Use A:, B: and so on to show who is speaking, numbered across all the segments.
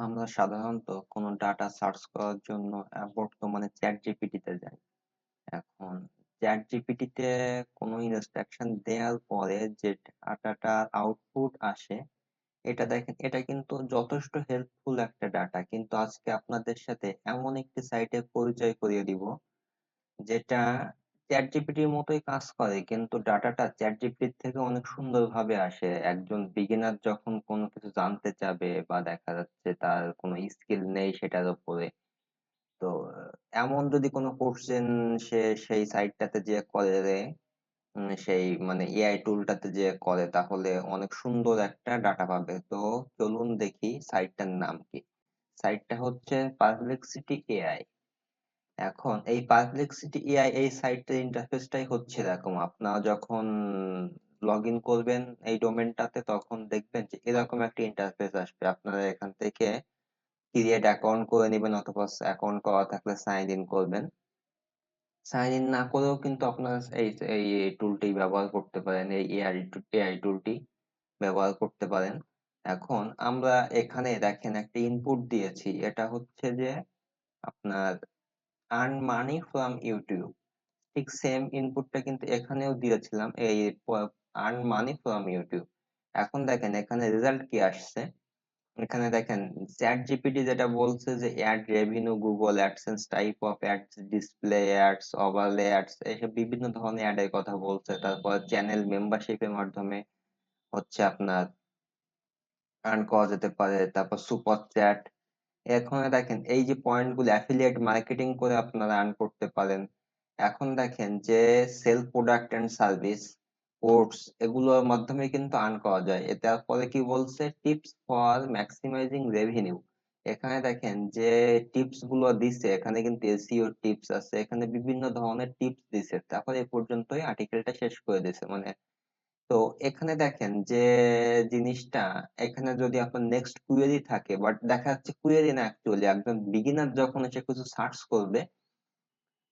A: আমরা সাধারণত কোনো ডাটা সার্চ করার জন্য বর্তমানে চ্যাট জিপিটিতে যাই। এখন চ্যাট জিপিটিতে কোনো ইনস্ট্রাকশন দেওয়ার পরে যে ডাটাটার আউটপুট আসে, এটা দেখেন, এটা কিন্তু যথেষ্ট হেল্পফুল একটা ডাটা। কিন্তু আজকে আপনাদের সাথে এমন একটি সাইটের পরিচয় করিয়ে দিব যেটা চ্যাট জিপিটির মতোই কাজ করে, কিন্তু ডাটাটা চ্যাট জিপিটির থেকে অনেক সুন্দরভাবে আসে। একজন বিগিনার যখন কোনো কিছু জানতে চাবে বা দেখা যাচ্ছে তার কোনো স্কিল নেই সেটার উপরে, তো এমন যদি কোনো কোশ্চেন সে সেই সাইটটাতে যে করে, সেই মানে এআই টুলটাতে যে করে, তাহলে অনেক সুন্দর একটা ডাটা পাবে। তো চলুন দেখি সাইটটার নাম কি। সাইটটা হচ্ছে পারপ্লেক্সিটি এআই। এখন এই পারপ্লেক্সিটি এআই এই সাইটের ইন্টারফেসটাই হচ্ছে এরকম। আপনারা যখন লগ ইন করবেন এই ডোমেনটাতে, তখন দেখবেন যে এরকম একটা ইন্টারফেস আসবে। আপনারা এখান থেকে ক্রিয়েট অ্যাকাউন্ট করে নেবেন, অথবা অ্যাকাউন্ট করা থাকলে সাইন ইন করবেন। সাইন ইন না করেও কিন্তু আপনারা এই এই টুলটি ব্যবহার করতে পারেন, এই এআই টুলটি ব্যবহার করতে পারেন। এখন আমরা এখানে দেখেন একটা ইনপুট দিয়েছি, এটা হচ্ছে যে আপনার আর্ন মানি ফ্রম ইউটিউব। ঠিক সেম ইনপুটটা কিন্তু এখানেও দিয়েছিলাম, এই আর্ন মানি ফ্রম ইউটিউব। এখন দেখেন এখানে রেজাল্ট কি আসছে। এখানে দেখেন চ্যাট জিপিটি যেটা বলছে যে add revenue, Google AdSense, type of ads, display ads, overlay ads, এইসব বিভিন্ন ধরনের অ্যাড এর কথা বলছে। তারপর চ্যানেল মেম্বারশিপের মাধ্যমে হচ্ছে আপনার আর্ন করা যেতে পারে। তারপর সুপার চ্যাট। এখানে দেখেন এই যে পয়েন্টগুলো, অ্যাফিলিয়েট মার্কেটিং করে আপনারা আর্ন করতে পারেন। এখন দেখেন যে sell product and service, course, এগুলোর মাধ্যমে কিন্তু আর্ন করা যায়। তারপরে কি বলছে, টিপস ফর ম্যাক্সিমাইজিং রেভিনিউ। এখানে দেখেন যে টিপস গুলো দিছে, এখানে কিন্তু এসইও টিপস আছে, এখানে বিভিন্ন ধরনের টিপস দিছে। তারপরে এ পর্যন্তই আর্টিকেলটা শেষ করে দিছে মানে। তো এখানে দেখেন যে জিনিসটা, এখানে যদি আপনার নেক্সট কুয়েরি থাকে, বাট দেখা যাচ্ছে কুয়েরি না, অ্যাকচুয়ালি একজন বিগিনার যখন এসে কিছু সার্চ করবে,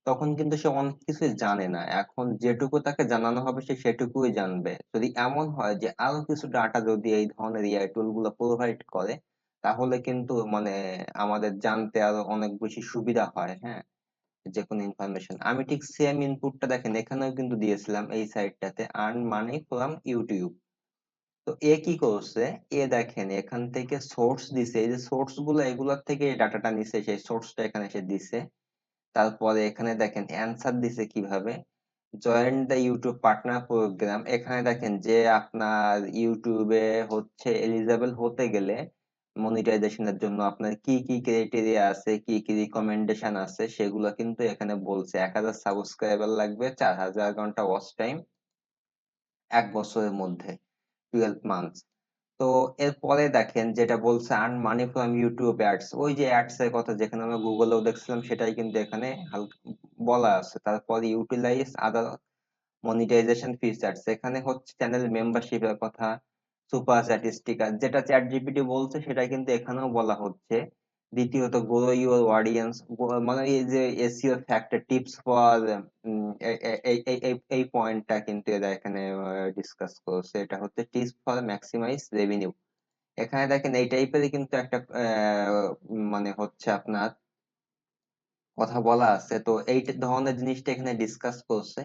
A: তখন কিন্তু সে অনেক কিছুই জানে না। এখন যেটুকু তাকে জানানো হবে সে সেটুকুই জানবে। যদি এমন হয় যে আরো কিছু ডাটা যদি এই ধরনের এআই টুল গুলো প্রোভাইড করে, তাহলে কিন্তু মানে আমাদের জানতে আরো অনেক বেশি সুবিধা হয়। হ্যাঁ, যে কোনো ইনফরমেশন আমি ঠিক সেম ইনপুটটা দেখেন এখানেও কিন্তু দিয়েছিলাম এই সাইটটাতে, আর্ন মানি ফ্রম ইউটিউব। তো এ কি করছে, এ দেখেন এখান থেকে সোর্স দিছে, এই যে সোর্স গুলো, এগুলোর থেকে ডাটাটা নিছে, সেই সোর্সটা এখানে এসে দিছে। তারপরে এখানে দেখেন অ্যান্সার দিছে কিভাবে, join the YouTube partner program. এখানে দেখেন যে আপনার ইউটিউবে হচ্ছে এলিজেবল হতে গেলে মনিটাইজেশনের জন্য আপনার কি কি ক্রাইটেরিয়া আছে, কি কি রিকমেন্ডেশন আছে, সেগুলো কিন্তু এখানে বলছে। 1000 সাবস্ক্রাইবার লাগবে, 4000 ঘন্টা ওয়াচ টাইম, 1 বছরের মধ্যে, 12 মান্থস। তো এরপরে দেখেন যেটা বলছে earn money from YouTube ads, ওই যে অ্যাডস এর কথা যেখানে আমরা গুগলেও দেখছিলাম, সেটাই কিন্তু এখানে হালকা বলা আছে। তারপরে ইউটিলাইজ আদার মনিটাইজেশন ফিচার্স, এখানে হচ্ছে চ্যানেল মেম্বারশিপের কথা, সুপার স্ট্যাটিস্টিক্যাল, যেটা চ্যাট জিপিটি বলছে সেটা কিন্তু এখানেও বলা হচ্ছে। দ্বিতীয়ত গ্রো ইউর অডিয়েন্স, মানে এই যে এসইও ফ্যাক্টর, টিপস ফর, এই পয়েন্টটা কিন্তু এরা এখানে ডিসকাস করছে। এটা হচ্ছে টিপস ফর ম্যাক্সিমাইজ রেভিনিউ। এখানে দেখেন এই টাইপেরই কিন্তু একটা মানে হচ্ছে আপনার কথা বলা আছে। তো এই ধরনের জিনিসটা এখানে ডিসকাস করছে।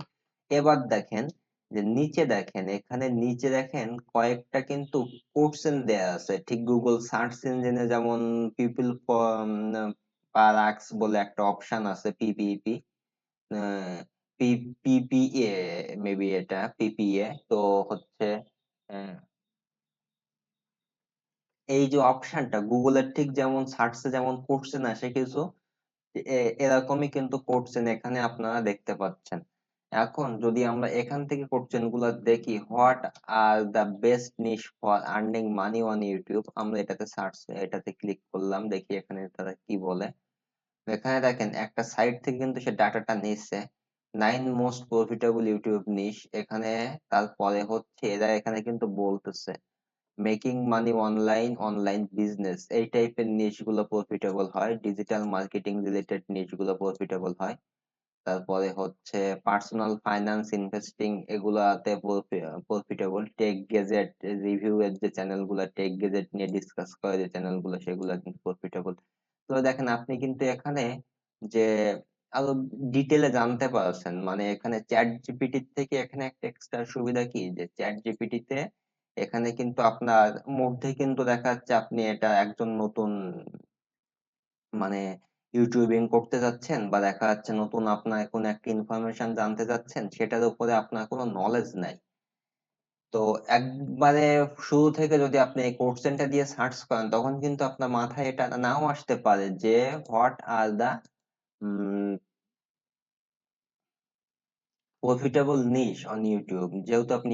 A: এবার দেখেন যে নিচে দেখেন, এখানে নিচে দেখেন কয়েকটা কিন্তু কোশ্চেন দেয়া আছে, ঠিক গুগল সার্চ ইঞ্জিনে যেমন পিপল পার আক্স বলে একটা অপশন আছে, পিপিপি, পিপিএ, মেবি এটা পিপিএ। তো হচ্ছে আহ, এই যে অপশনটা গুগলের ঠিক যেমন সার্চে যেমন কোশ্চেন আসে কিছু, এরকমই কিন্তু কোশ্চেন এখানে আপনারা দেখতে পাচ্ছেন। এখন যদি আমরা এখান থেকে কোশ্চেন গুলো দেখি, what are the best niche for earning money on YouTube, আমরা এটাতে সার্চ, এটাতে ক্লিক করলাম, দেখি এখানে তারা কি বলে। এখানে দেখেন একটা সাইট থেকে কিন্তু সে ডাটাটা নিচ্ছে, 9 মোস্ট প্রফিটেবল ইউটিউব নিশ এখানে। তারপরে হচ্ছে এরা এখানে কিন্তু বলতেছে মেকিং মানি অনলাইন, অনলাইন বিজনেস, এই টাইপের নিশ গুলো প্রফিটেবল হয়, ডিজিটাল মার্কেটিং রিলেটেড নিশ গুলো প্রফিটেবল হয়। তারপরে হচ্ছে পার্সোনাল ফাইন্যান্স ইনভেস্টিং, এগুলাতে প্রফিটেবল। টেক গেজেট রিভিউ এর যে চ্যানেলগুলো টেক গেজেট নিয়ে ডিসকাস করে যে চ্যানেলগুলো, সেগুলো কিন্তু প্রফিটেবল। তো দেখেন আপনি কিন্তু এখানে যে আরো ডিটেলে জানতে পারছেন, মানে এখানে চ্যাট জিপিটি থেকে এখানে একটা এক্সট্রা সুবিধা কি, যে চ্যাট জিপিটি তে এখানে কিন্তু আপনার মধ্যে কিন্তু দেখা যাচ্ছে আপনি এটা একজন নতুন মানে ইউটিউবিং করতে যাচ্ছেন, বা দেখা যাচ্ছে নতুন আপনার কোনো একটা ইনফরমেশন জানতে যাচ্ছেন, সেটার উপরে আপনার কোনো নলেজ নাই। তো একবারে শুরু থেকে যদি আপনি এই কোশ্চেনটা দিয়ে সার্চ করেন, তখন কিন্তু আপনার মাথায় এটা নাও আসতে পারে যে what are the profitable niche on YouTube. যেহেতু আপনি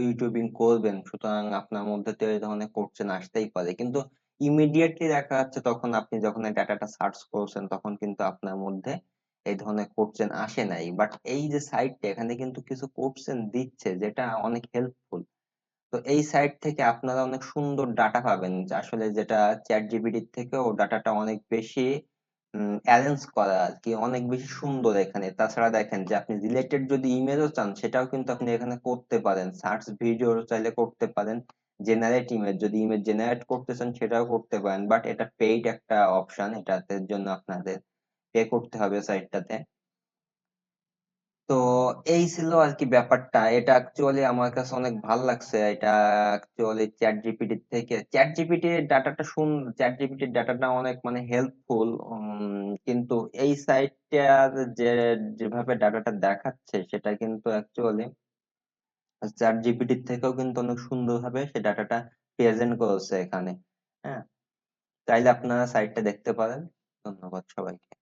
A: ইউটিউবিং করবেন, সুতরাং আপনার মধ্যে তো এই ধরনের কোশ্চেন আসতেই পারে, কিন্তু ইমিডিয়েটলি দেখা যাচ্ছে তখন আপনি যখন এই ডাটাটা সার্চ করছেন, তখন কিন্তু আপনার মধ্যে এই ধরনের কোশ্চেন আসে নাই। বাট এই যে সাইটটা, এখানে কিন্তু কিছু কোশ্চেন দিচ্ছে যেটা অনেক হেল্পফুল। তো এই সাইট থেকে আপনারা অনেক সুন্দর ডাটা পাবেন, যে আসলে যেটা চ্যাট জিপিটির থেকেও ডাটাটা অনেক বেশি অ্যারেঞ্জ করা আর কি, অনেক বেশি সুন্দর এখানে। তাছাড়া দেখেন যে আপনি রিলেটেড যদি ইমেজও চান, সেটাও কিন্তু আপনি এখানে করতে পারেন। সার্চ ভিডিও চাইলে করতে পারেন। জেনারেট ইমেজ, যদি ইমেজ জেনারেট করতে চান সেটাও করতে পারেন, বাট এটা পেইড একটা অপশন, এটাতে জন্য আপনাদের পে করতে হবে সাইটটাতে। তো এই ছিল আর কি ব্যাপারটা। এটা অ্যাকচুয়ালি আমার কাছে অনেক ভালো লাগছে। এটা অ্যাকচুয়ালি চ্যাট জিপিটি থেকে, চ্যাট জিপিটির ডাটাটা অনেক মানে হেল্পফুল। কিন্তু এই সাইটটার যে যেভাবে ডাটাটা দেখাচ্ছে, সেটা কিন্তু অ্যাকচুয়ালি চ্যাট জিপিটির থেকেও কিন্তু অনেক সুন্দরভাবে সে ডাটাটা প্রেজেন্ট করেছে এখানে। হ্যাঁ, চাইলে আপনারা সাইটটা দেখতে পারেন। ধন্যবাদ সবাইকে।